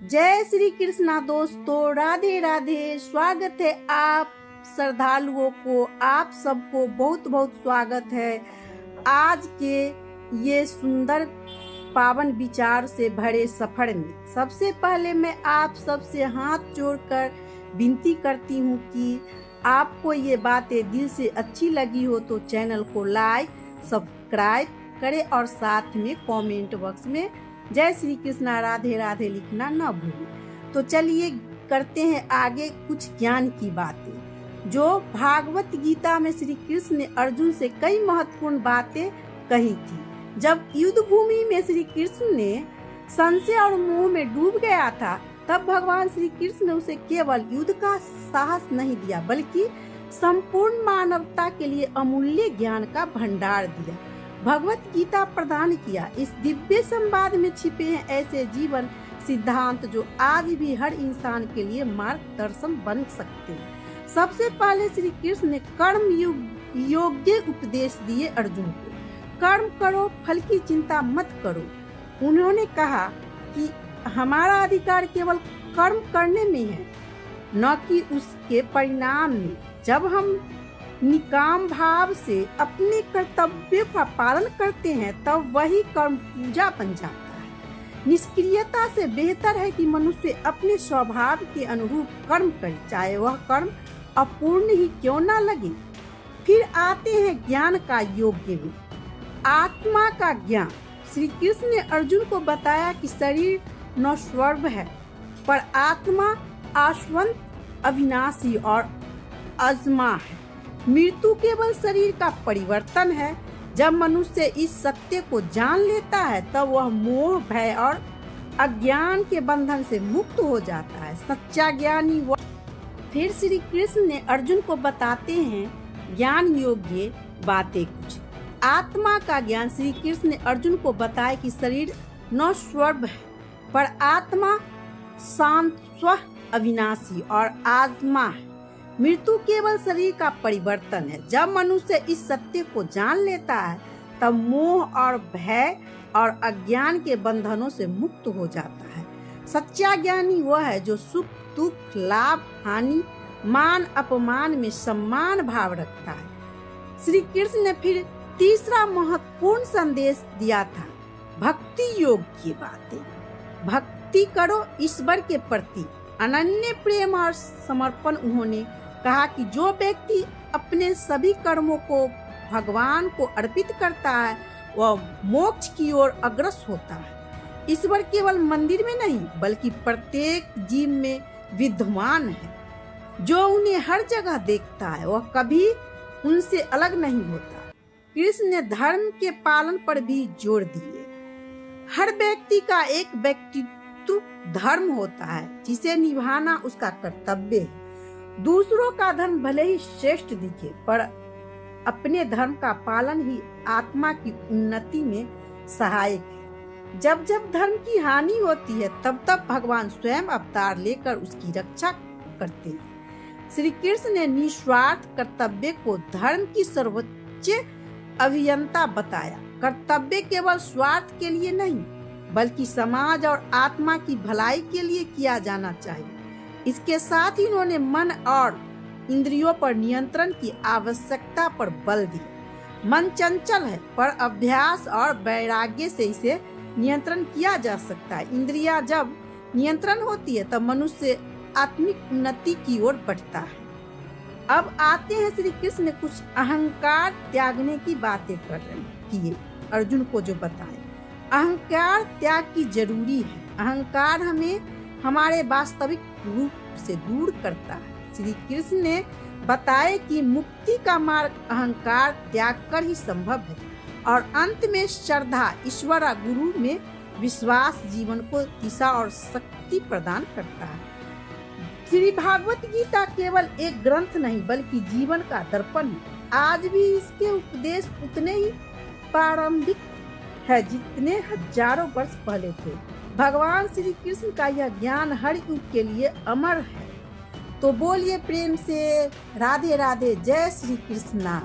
जय श्री कृष्णा दोस्तों, राधे राधे। स्वागत है आप श्रद्धालुओं को, आप सबको बहुत बहुत स्वागत है आज के ये सुंदर पावन विचार से भरे सफर में। सबसे पहले मैं आप सबसे हाथ जोड़कर विनती करती हूँ कि आपको ये बातें दिल से अच्छी लगी हो तो चैनल को लाइक सब्सक्राइब करें और साथ में कमेंट बॉक्स में जय श्री कृष्णा राधे राधे लिखना न भूलें। तो चलिए करते हैं आगे कुछ ज्ञान की बातें। जो भागवत गीता में श्री कृष्ण ने अर्जुन से कई महत्वपूर्ण बातें कही थी। जब युद्ध भूमि में श्री कृष्ण ने संशय और मोह में डूब गया था, तब भगवान श्री कृष्ण ने उसे केवल युद्ध का साहस नहीं दिया, बल्कि संपूर्ण मानवता के लिए अमूल्य ज्ञान का भंडार दिया, भगवत गीता प्रदान किया। इस दिव्य संवाद में छिपे हैं ऐसे जीवन सिद्धांत जो आज भी हर इंसान के लिए मार्गदर्शन बन सकते हैं। सबसे पहले श्री कृष्ण ने कर्म योग्य उपदेश दिए अर्जुन को। कर्म करो, फल की चिंता मत करो। उन्होंने कहा कि हमारा अधिकार केवल कर्म करने में है, न कि उसके परिणाम में। जब हम निकाम भाव से अपने कर्तव्य का पालन करते हैं तब वही कर्म पूजा बन जाता है। निष्क्रियता से बेहतर है कि मनुष्य अपने स्वभाव के अनुरूप कर्म करे, चाहे वह कर्म अपूर्ण ही क्यों न लगे। फिर आते हैं ज्ञान का योग्य में। आत्मा का ज्ञान। श्री कृष्ण ने अर्जुन को बताया कि शरीर नश्वर है, पर आत्मा शाश्वत, अविनाशी और अजमा है। मृत्यु केवल शरीर का परिवर्तन है। जब मनुष्य इस सत्य को जान लेता है तब वह मोह, भय और अज्ञान के बंधन से मुक्त हो जाता है। सच्चा ज्ञानी वह। फिर श्री कृष्ण ने अर्जुन को बताते हैं ज्ञान योग्य बातें कुछ। आत्मा का ज्ञान। श्री कृष्ण ने अर्जुन को बताया कि शरीर नश्वर है, पर आत्मा शाश्वत, अविनाशी और आत्मा है। मृत्यु केवल शरीर का परिवर्तन है। जब मनुष्य इस सत्य को जान लेता है तब मोह और भय और अज्ञान के बंधनों से मुक्त हो जाता है। सच्चा ज्ञानी वह है जो सुख दुख, लाभ हानि, मान अपमान में सम्मान भाव रखता है। श्री कृष्ण ने फिर तीसरा महत्वपूर्ण संदेश दिया था, भक्ति योग की बातें। भक्ति करो ईश्वर के प्रति अनन्य प्रेम और समर्पण। उन्होंने कहा कि जो व्यक्ति अपने सभी कर्मों को भगवान को अर्पित करता है वह मोक्ष की ओर अग्रसर होता है। ईश्वर केवल मंदिर में नहीं बल्कि प्रत्येक जीव में विद्यमान है। जो उन्हें हर जगह देखता है वह कभी उनसे अलग नहीं होता। कृष्ण ने धर्म के पालन पर भी जोर दिए। हर व्यक्ति का एक व्यक्तित्व धर्म होता है जिसे निभाना उसका कर्तव्य है। दूसरों का धर्म भले ही श्रेष्ठ दिखे, पर अपने धर्म का पालन ही आत्मा की उन्नति में सहायक है। जब जब धर्म की हानि होती है तब तब भगवान स्वयं अवतार लेकर उसकी रक्षा करते हैं। श्री कृष्ण ने निस्वार्थ कर्तव्य को धर्म की सर्वोच्च अभियंता बताया। कर्तव्य केवल स्वार्थ के लिए नहीं बल्कि समाज और आत्मा की भलाई के लिए किया जाना चाहिए। इसके साथ ही उन्होंने मन और इंद्रियों पर नियंत्रण की आवश्यकता पर बल दिया। मन चंचल है, पर अभ्यास और वैराग्य से इसे नियंत्रण किया जा सकता है। इंद्रियां जब नियंत्रण होती है तब मनुष्य आत्मिक उन्नति की ओर बढ़ता है। अब आते हैं श्री कृष्ण ने कुछ अहंकार त्यागने की बातें किए अर्जुन को जो बताए। अहंकार त्याग की जरूरी है। अहंकार हमें हमारे वास्तविक रूप से दूर करता है। श्री कृष्ण ने बताया कि मुक्ति का मार्ग अहंकार त्याग कर ही संभव है और अंत में श्रद्धा, ईश्वर और गुरु में विश्वास जीवन को दिशा और शक्ति प्रदान करता है। श्री भागवत गीता केवल एक ग्रंथ नहीं बल्कि जीवन का दर्पण है। आज भी इसके उपदेश उतने ही प्रारंभिक है जितने हजारों वर्ष पहले थे। भगवान श्री कृष्ण का यह ज्ञान हर युग के लिए अमर है। तो बोलिए प्रेम से राधे राधे, जय श्री कृष्णा।